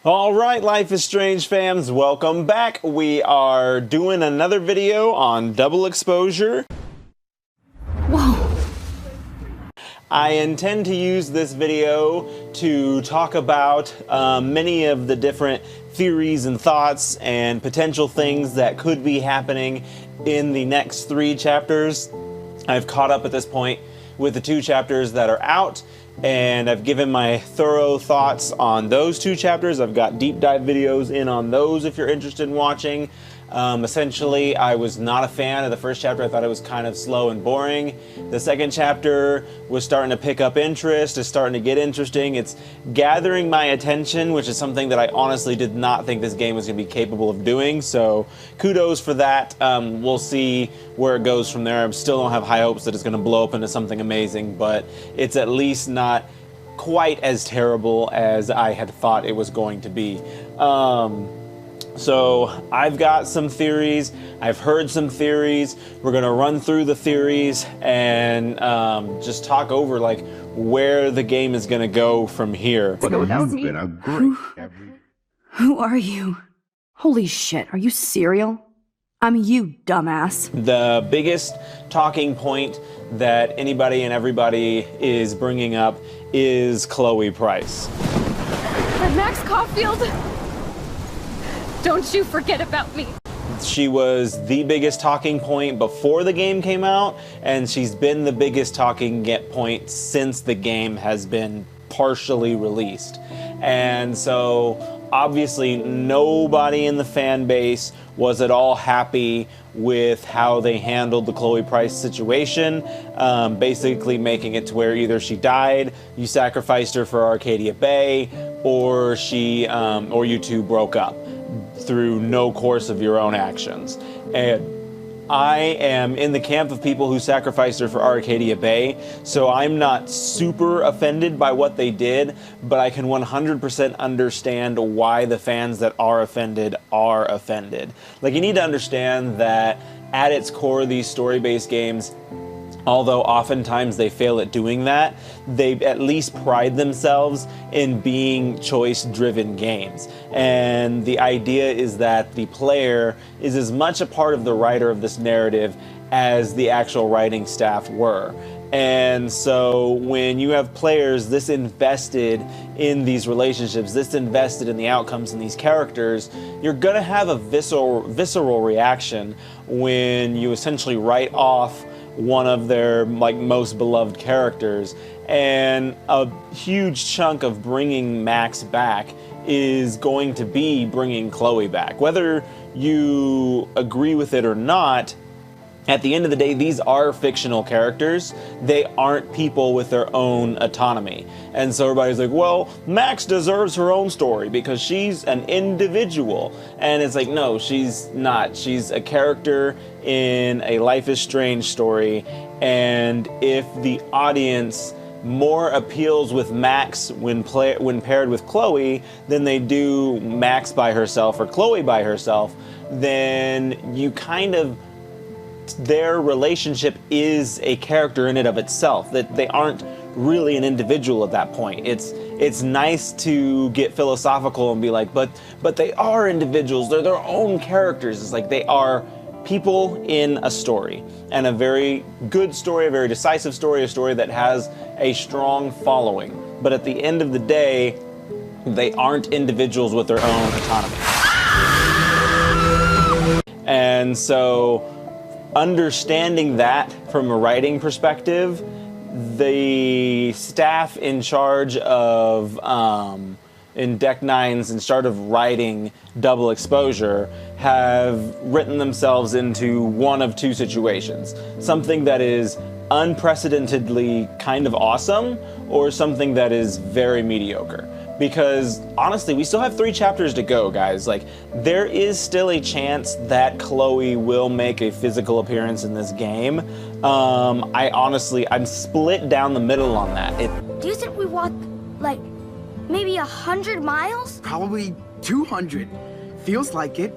Alright, Life is Strange fams, welcome back. We are doing another video on double exposure. Whoa. I intend to use this video to talk about many of the different theories and thoughts and potential things that could be happening in the next 3 chapters. I've caught up at this point with the 2 chapters that are out, and I've given my thorough thoughts on those 2 chapters. I've got deep dive videos in on those if you're interested in watching. Essentially, I was not a fan of the first chapter. I thought it was kind of slow and boring. The second chapter was starting to pick up interest. It's starting to get interesting. It's gathering my attention, which is something that I honestly did not think this game was going to be capable of doing. So kudos for that. We'll see where it goes from there. I still don't have high hopes that it's going to blow up into something amazing, but it's at least not quite as terrible as I had thought it was going to be. So I've got some theories, I've heard some theories, we're going to run through the theories and just talk over like where the game is going to go from here. Who are you? Holy shit, are you serial? I'm you, dumbass. The biggest talking point that anybody and everybody is bringing up is Chloe Price. And Max Caulfield! Don't you forget about me. She was the biggest talking point before the game came out, and she's been the biggest talking point since the game has been partially released. And so obviously nobody in the fan base was at all happy with how they handled the Chloe Price situation, basically making it to where either she died, you sacrificed her for Arcadia Bay, or you two broke up through no course of your own actions. And I am in the camp of people who sacrificed her for Arcadia Bay, so I'm not super offended by what they did, but I can 100% understand why the fans that are offended are offended. Like, you need to understand that at its core, these story-based games, although oftentimes they fail at doing that, they at least pride themselves in being choice-driven games. And the idea is that the player is as much a part of the writer of this narrative as the actual writing staff were. And so when you have players this invested in these relationships, this invested in the outcomes in these characters, you're gonna have a visceral reaction when you essentially write off one of their most beloved characters. And a huge chunk of bringing Max back is going to be bringing Chloe back. Whether you agree with it or not, at the end of the day, these are fictional characters. They aren't people with their own autonomy. And so everybody's like, well, Max deserves her own story because she's an individual. And it's like, no, she's not. She's a character in a Life is Strange story. And if the audience more appeals with Max when paired with Chloe than they do Max by herself or Chloe by herself, then you kind of, their relationship is a character in and of itself, that they aren't really an individual at that point. It's nice to get philosophical and be like, but they are individuals, they're their own characters. It's like they are people in a story, and a very good story, a very decisive story, a story that has a strong following. But at the end of the day, they aren't individuals with their own autonomy. And so understanding that from a writing perspective, the staff in charge of in Deck 9's in charge of writing double exposure have written themselves into one of 2 situations. Something that is unprecedentedly kind of awesome, or something that is very mediocre. Because honestly, we still have 3 chapters to go, guys. Like, there is still a chance that Chloe will make a physical appearance in this game. I'm split down the middle on that. Do you think we walk, like, maybe 100 miles? Probably 200. Feels like it.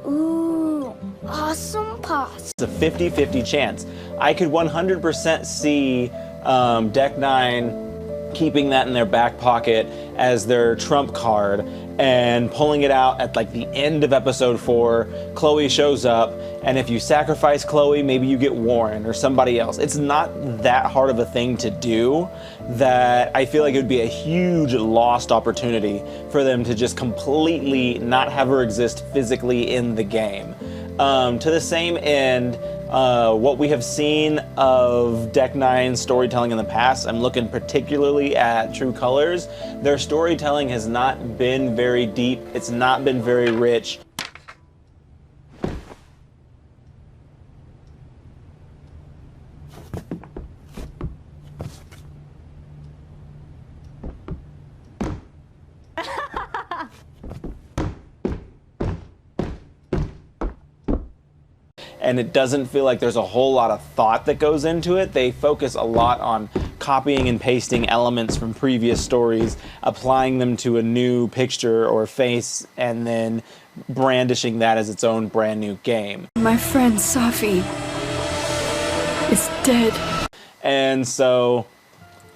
Ooh, awesome pass. It's a 50-50 chance. I could 100% see Deck 9 keeping that in their back pocket as their trump card and pulling it out at like the end of episode 4. Chloe shows up, and if you sacrifice Chloe, maybe you get Warren or somebody else. It's not that hard of a thing to do that I feel like it would be a huge lost opportunity for them to just completely not have her exist physically in the game. To the same end, what we have seen of Deck 9's storytelling in the past, I'm looking particularly at True Colors. Their storytelling has not been very deep. It's not been very rich. And it doesn't feel like there's a whole lot of thought that goes into it. They focus a lot on copying and pasting elements from previous stories, applying them to a new picture or face, and then brandishing that as its own brand new game. My friend Safi is dead. And so,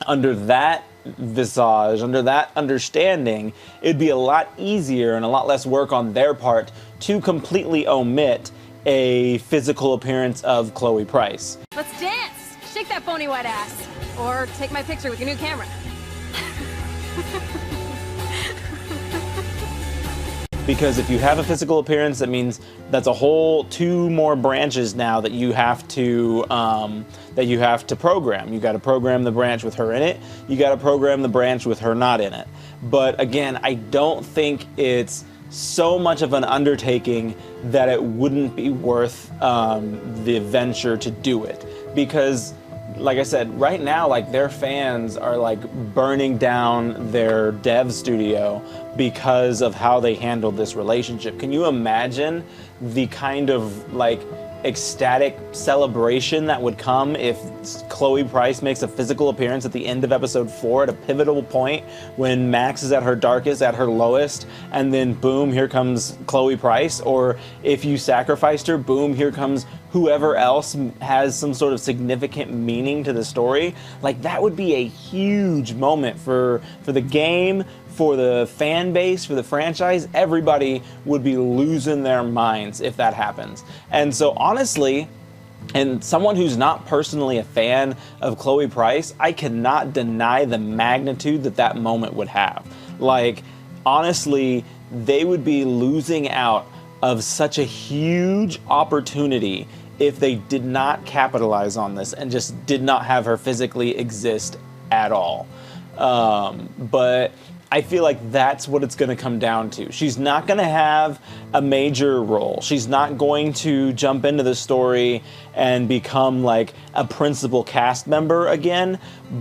under that visage, under that understanding, it'd be a lot easier and a lot less work on their part to completely omit a physical appearance of Chloe Price. Let's dance! Shake that bony white ass. Or take my picture with your new camera. Because if you have a physical appearance, that means that's a whole 2 more branches now that you have to program. You got to program the branch with her in it. You got to program the branch with her not in it. But again, I don't think it's so much of an undertaking that it wouldn't be worth the venture to do it. Because, like I said, right now, like, their fans are like burning down their dev studio because of how they handled this relationship. Can you imagine the kind of like ecstatic celebration that would come if Chloe Price makes a physical appearance at the end of episode 4 at a pivotal point when Max is at her darkest, at her lowest, and then boom, here comes Chloe Price? Or if you sacrificed her, boom, here comes whoever else has some sort of significant meaning to the story. Like, that would be a huge moment for the game, for the fan base, for the franchise. Everybody would be losing their minds if that happens. And so honestly, and someone who's not personally a fan of Chloe Price, I cannot deny the magnitude that that moment would have. Like, honestly, they would be losing out of such a huge opportunity if they did not capitalize on this and just did not have her physically exist at all. But I feel like that's what it's going to come down to. She's not going to have a major role. She's not going to jump into the story and become like a principal cast member again,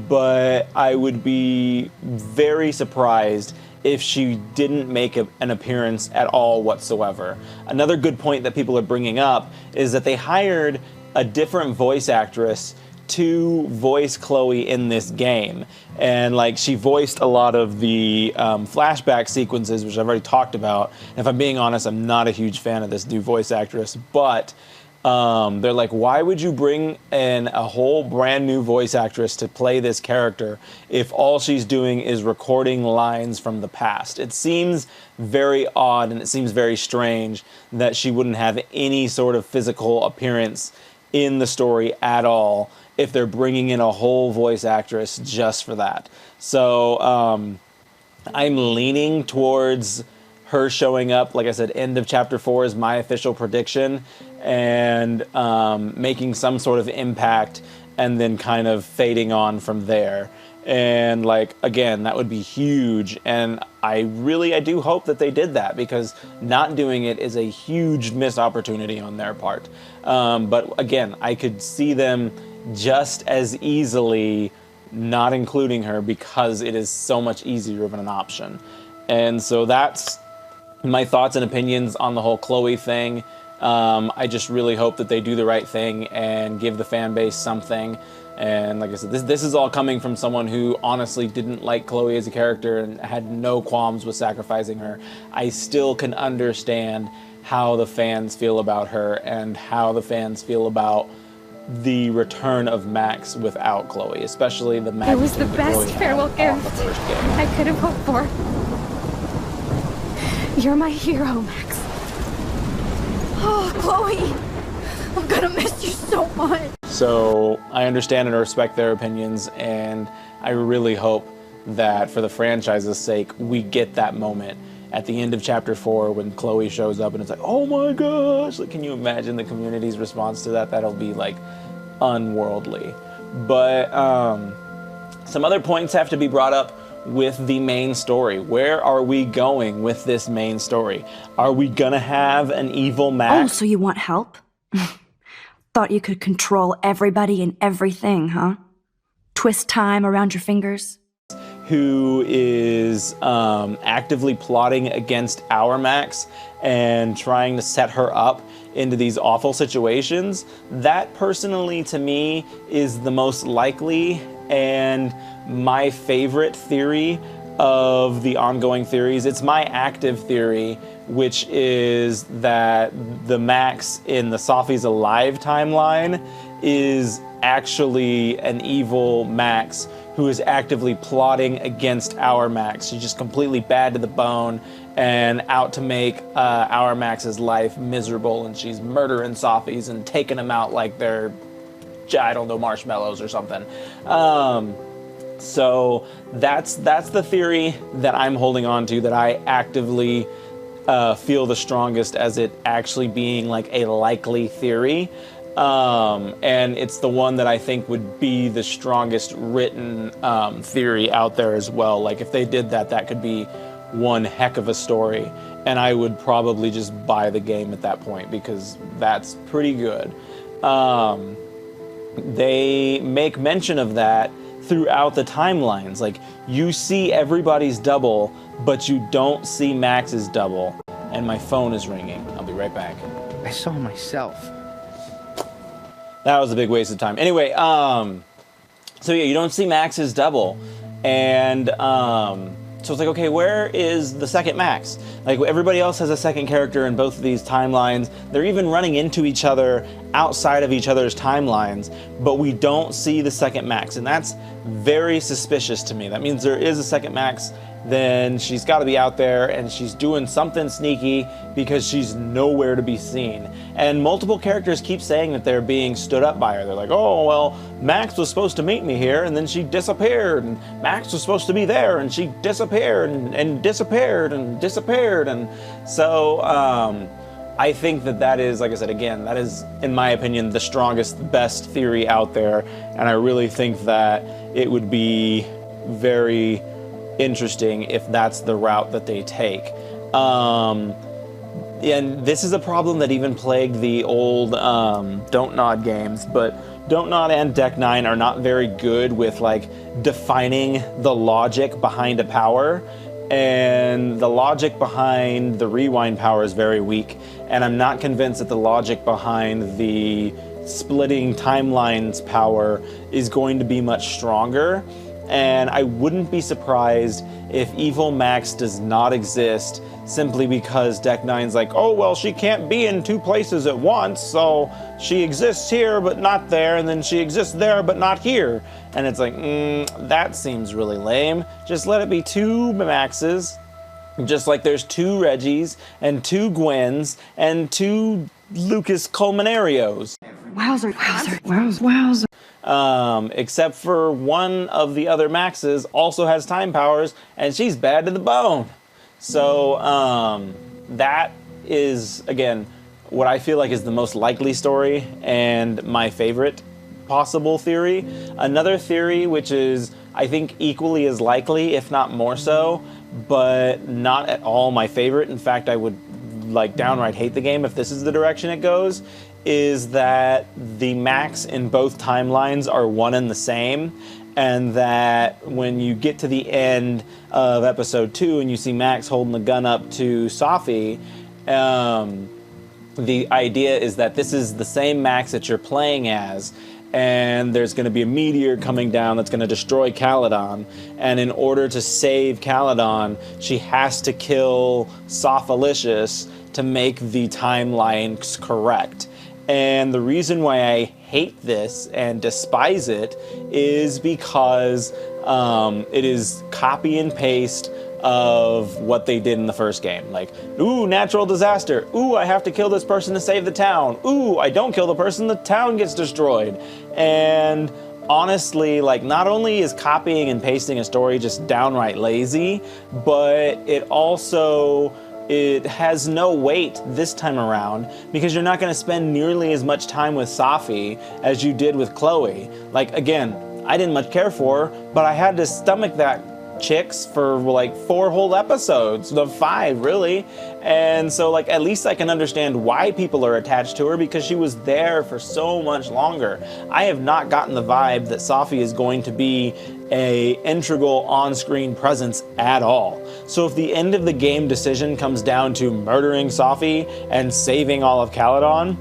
but I would be very surprised if she didn't make an appearance at all whatsoever. Another good point that people are bringing up is that they hired a different voice actress to voice Chloe in this game, and like, she voiced a lot of the flashback sequences, which I've already talked about. And if I'm being honest, I'm not a huge fan of this new voice actress, but they're like, why would you bring in a whole brand new voice actress to play this character if all she's doing is recording lines from the past? It seems very odd, and it seems very strange that she wouldn't have any sort of physical appearance in the story at all if they're bringing in a whole voice actress just for that. So I'm leaning towards her showing up. Like I said, end of chapter 4 is my official prediction, and making some sort of impact and then kind of fading on from there. And like, again, that would be huge, and I do hope that they did that, because not doing it is a huge missed opportunity on their part. But again, I could see them just as easily not including her because it is so much easier of an option. And so that's my thoughts and opinions on the whole Chloe thing. I just really hope that they do the right thing and give the fan base something. And like I said, this is all coming from someone who honestly didn't like Chloe as a character and had no qualms with sacrificing her. I still can understand how the fans feel about her and how the fans feel about the return of Max without Chloe, especially the magnitude It was the that best Chloe had farewell on the gift first game. I could have hoped for. You're my hero, Max. Oh, Chloe. I'm gonna miss you so much. So I understand and respect their opinions, and I really hope that for the franchise's sake, we get that moment at the end of chapter 4 when Chloe shows up and it's like, oh my gosh, like, can you imagine the community's response to that? That'll be like unworldly. But some other points have to be brought up with the main story. Where are we going with this main story? Are we gonna have an evil Max? Oh, so you want help? Thought you could control everybody and everything, huh? Twist time around your fingers? Who is actively plotting against our Max and trying to set her up into these awful situations. That personally, to me, is the most likely and my favorite theory of the ongoing theories. It's my active theory, which is that the Max in the Safi's Alive timeline is actually an evil Max who is actively plotting against our Max. She's just completely bad to the bone and out to make our Max's life miserable, and she's murdering Safi's and taking them out like they're, I don't know, marshmallows or something. So that's the theory that I'm holding on to, that I actively feel the strongest as it actually being like a likely theory. And it's the one that I think would be the strongest written theory out there as well. Like if they did that, that could be one heck of a story. And I would probably just buy the game at that point because that's pretty good. They make mention of that throughout the timelines. Like you see everybody's double, but you don't see Max's double. And my phone is ringing. I'll be right back. I saw myself. That was a big waste of time. Anyway, so yeah, you don't see Max's double. And so it's like, okay, where is the second Max? Like everybody else has a second character in both of these timelines. They're even running into each other outside of each other's timelines, but we don't see the second Max. And that's very suspicious to me. That means there is a second Max. Then she's got to be out there and she's doing something sneaky because she's nowhere to be seen. And multiple characters keep saying that they're being stood up by her. They're like, oh, well, Max was supposed to meet me here and then she disappeared, and Max was supposed to be there and she disappeared and disappeared and disappeared. And so I think that is, like I said, again, that is, in my opinion, the strongest, best theory out there. And I really think that it would be very interesting if that's the route that they take. And this is a problem that even plagued the old Don't Nod games, but Don't Nod and Deck 9 are not very good with like defining the logic behind a power, and the logic behind the rewind power is very weak, and I'm not convinced that the logic behind the splitting timelines power is going to be much stronger. And I wouldn't be surprised if Evil Max does not exist simply because Deck 9's like, oh, well, she can't be in two places at once, so she exists here but not there, and then she exists there but not here. And it's like, that seems really lame. Just let it be two Maxes, just like there's two Reggies and two Gwens and two Lucas Colmenarios. Wowzer, wowzer, wowzer, wowzer. Except for one of the other Maxes also has time powers, and she's bad to the bone. So that is, again, what I feel like is the most likely story and my favorite possible theory. Another theory, which is, I think, equally as likely, if not more so, but not at all my favorite. In fact, I would like downright hate the game if this is the direction it goes, is that the Max in both timelines are one and the same, and that when you get to the end of episode 2 and you see Max holding the gun up to Safi, the idea is that this is the same Max that you're playing as, and there's going to be a meteor coming down that's going to destroy Caledon, and in order to save Caledon, she has to kill Sophalicious to make the timelines correct. And the reason why I hate this and despise it is because it is copy and paste of what they did in the first game. Like, ooh, natural disaster. Ooh, I have to kill this person to save the town. Ooh, I don't kill the person, the town gets destroyed. And honestly, like, not only is copying and pasting a story just downright lazy, but it has no weight this time around because you're not going to spend nearly as much time with Safi as you did with Chloe. Like, again, I didn't much care for her, but I had to stomach that chicks for like 4 whole episodes, the 5 really. And so like at least I can understand why people are attached to her because she was there for so much longer. I have not gotten the vibe that Safi is going to be a integral on-screen presence at all. So if the end of the game decision comes down to murdering Safi and saving all of Caledon,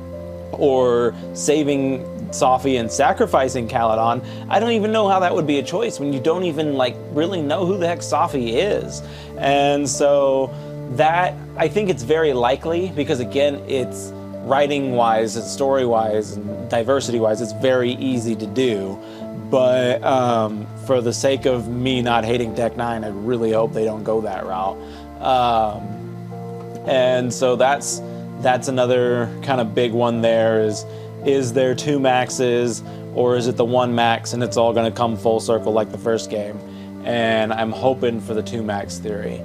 or saving Safi and sacrificing Caledon, I don't even know how that would be a choice when you don't even like really know who the heck Safi is. And so that, I think it's very likely because again, it's writing wise and story wise and diversity wise, it's very easy to do. But for the sake of me not hating Tech 9, I really hope they don't go that route. And so that's another kind of big one there is there 2 maxes or is it the 1 max and it's all going to come full circle like the first game? And I'm hoping for the 2 max theory.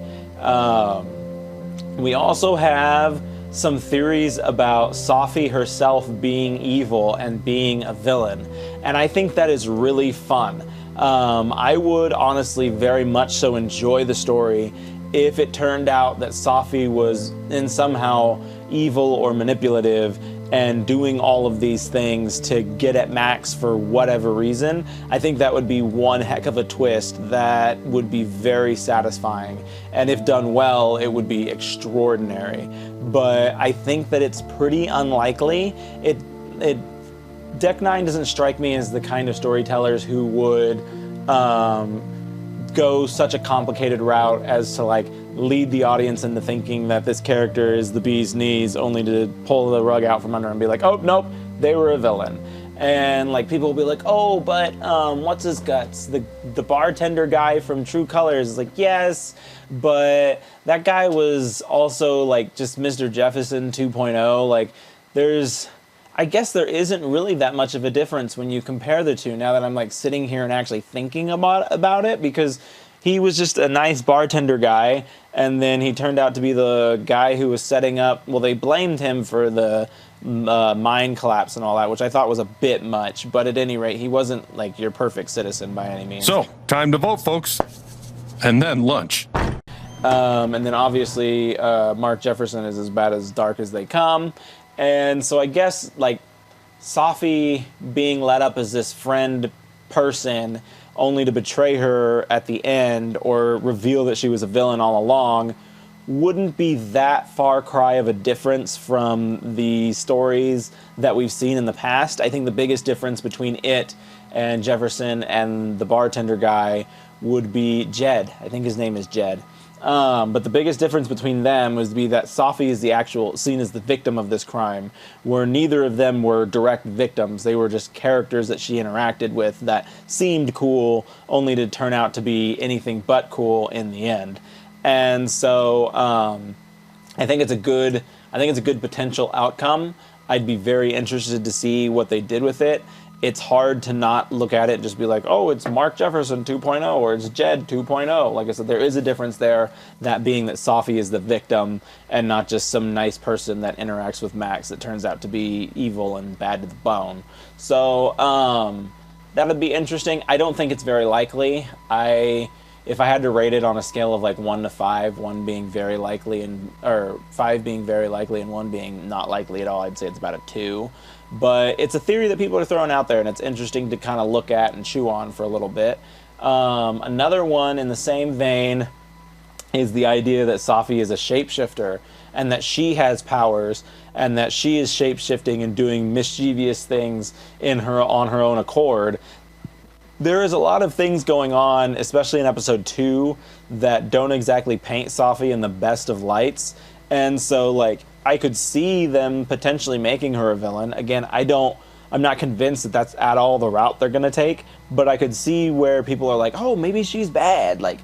We also have some theories about Safi herself being evil and being a villain. And I think that is really fun. I would honestly very much so enjoy the story if it turned out that Safi was in somehow evil or manipulative and doing all of these things to get at Max for whatever reason. I think that would be one heck of a twist that would be very satisfying. And if done well, it would be extraordinary. But I think that it's pretty unlikely. Deck 9 doesn't strike me as the kind of storytellers who would go such a complicated route as to like lead the audience into thinking that this character is the bee's knees only to pull the rug out from under and be like, oh, nope, they were a villain. And like people will be like, oh, but what's his guts? The bartender guy from True Colors is like, yes, but that guy was also like just Mr. Jefferson 2.0. Like I guess there isn't really that much of a difference when you compare the two now that I'm like sitting here and actually thinking about it, because he was just a nice bartender guy and then he turned out to be the guy who was setting up, well, they blamed him for the mine collapse and all that, which I thought was a bit much, but at any rate, he wasn't like your perfect citizen by any means. So, time to vote, folks. And then lunch. And then obviously Mark Jefferson is as bad as dark as they come. And so I guess like Safi being led up as this friend person only to betray her at the end or reveal that she was a villain all along wouldn't be that far cry of a difference from the stories that we've seen in the past. I think the biggest difference between it and Jefferson and the bartender guy would be Jed. I think his name is Jed. But the biggest difference between them was to be that Safi is the actual seen as the victim of this crime, where neither of them were direct victims. They were just characters that she interacted with that seemed cool, only to turn out to be anything but cool in the end. And so I think it's a good potential outcome. I'd be very interested to see what they did with it. It's hard to not look at it and just be like, oh, it's Mark Jefferson 2.0 or it's Jed 2.0. Like I said, there is a difference there, that being that Safi is the victim and not just some nice person that interacts with Max that turns out to be evil and bad to the bone. So that would be interesting. I don't think it's very likely. If I had to rate it on a scale of like 1 to 5, 1 being very likely or 5 being very likely and 1 being not likely at all, I'd say it's about a 2. But it's a theory that people are throwing out there, and it's interesting to kind of look at and chew on for a little bit. Another one in the same vein is the idea that Safi is a shapeshifter, and that she has powers, and that she is shapeshifting and doing mischievous things on her own accord. There is a lot of things going on, especially in episode 2, that don't exactly paint Safi in the best of lights. And so, like, I could see them potentially making her a villain. Again, I'm not convinced that that's at all the route they're going to take, but I could see where people are like, oh, maybe she's bad. Like,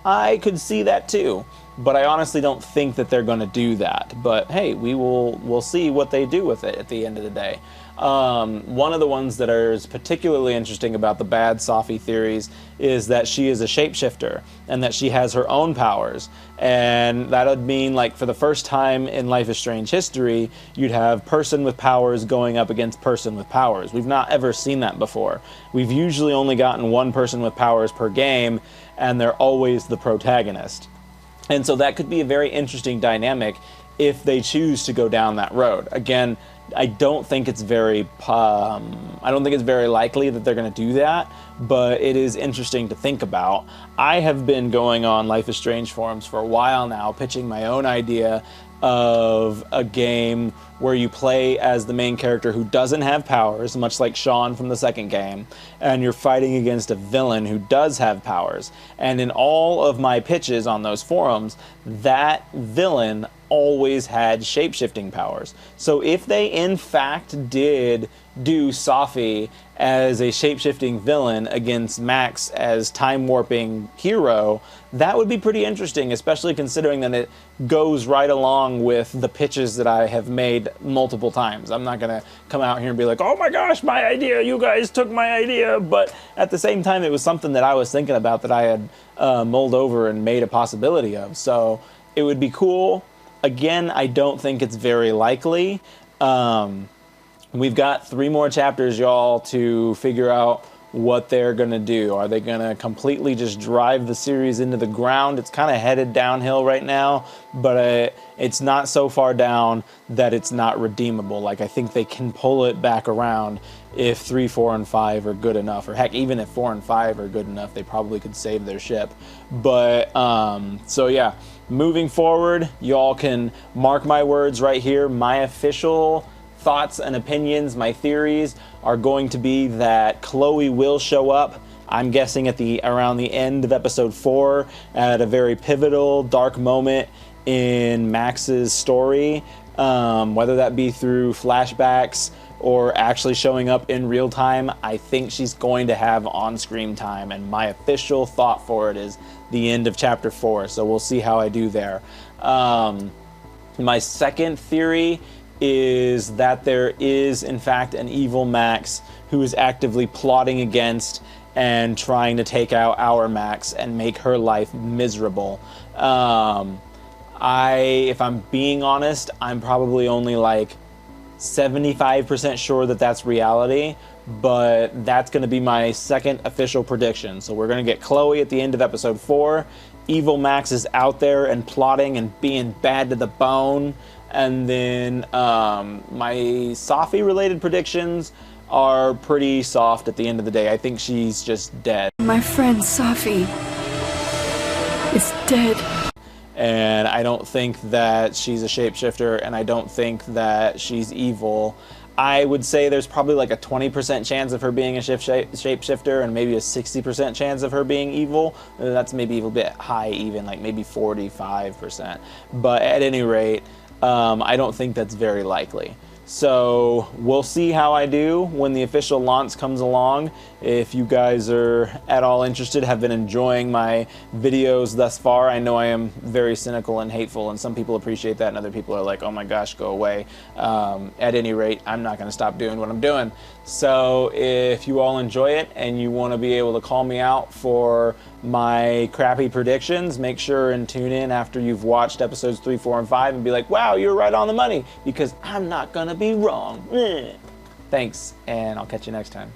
I could see that too. But I honestly don't think that they're going to do that. But hey, we'll see what they do with it at the end of the day. One of the ones that is particularly interesting about the bad Safi theories is that she is a shapeshifter and that she has her own powers. And that would mean, like, for the first time in Life is Strange history, you'd have person with powers going up against person with powers. We've not ever seen that before. We've usually only gotten one person with powers per game, and they're always the protagonist. And so that could be a very interesting dynamic if they choose to go down that road. Again, I don't think it's very likely that they're going to do that, but it is interesting to think about. I have been going on Life is Strange forums for a while now, pitching my own idea of a game where you play as the main character who doesn't have powers, much like Sean from the second game, and you're fighting against a villain who does have powers. And in all of my pitches on those forums, that villain always had shape-shifting powers. So if they in fact did do Safi as a shape-shifting villain against Max as time-warping hero, that would be pretty interesting, especially considering that it goes right along with the pitches that I have made multiple times. I'm not going to come out here and be like, oh my gosh, my idea, you guys took my idea, but at the same time, it was something that I was thinking about that I had mulled over and made a possibility of. So it would be cool. Again, I don't think it's very likely. We've got 3 more chapters, y'all, to figure out what they're going to do. Are they going to completely just drive the series into the ground? It's kind of headed downhill right now, but it's not so far down that it's not redeemable. Like, I think they can pull it back around if 3, 4, and 5 are good enough. Or heck, even if 4 and 5 are good enough, they probably could save their ship. But, so yeah, moving forward, y'all can mark my words right here. My official thoughts and opinions, my theories, are going to be that Chloe will show up. I'm guessing at around the end of episode 4, at a very pivotal, dark moment in Max's story, whether that be through flashbacks or actually showing up in real time. I think she's going to have on-screen time, and my official thought for it is the end of chapter 4, so we'll see how I do there. My second theory is that there is, in fact, an evil Max who is actively plotting against and trying to take out our Max and make her life miserable. If I'm being honest, I'm probably only like 75% sure that that's reality, but that's going to be my second official prediction. So we're going to get Chloe at the end of episode 4. Evil Max is out there and plotting and being bad to the bone. And then my Safi related predictions are pretty soft at the end of the day. I think she's just dead. My friend Safi is dead. And I don't think that she's a shapeshifter, and I don't think that she's evil. I would say there's probably like a 20% chance of her being a shapeshifter and maybe a 60% chance of her being evil. That's maybe a bit high even, like maybe 45%. But at any rate, I don't think that's very likely. So we'll see how I do when the official launch comes along. If you guys are at all interested, have been enjoying my videos thus far, I know I am very cynical and hateful, and some people appreciate that and other people are like, oh my gosh, go away. At any rate, I'm not going to stop doing what I'm doing. So if you all enjoy it and you want to be able to call me out for my crappy predictions, make sure and tune in after you've watched episodes 3, 4, and 5 and be like, wow, you're right on the money, because I'm not going to be wrong. Thanks, and I'll catch you next time.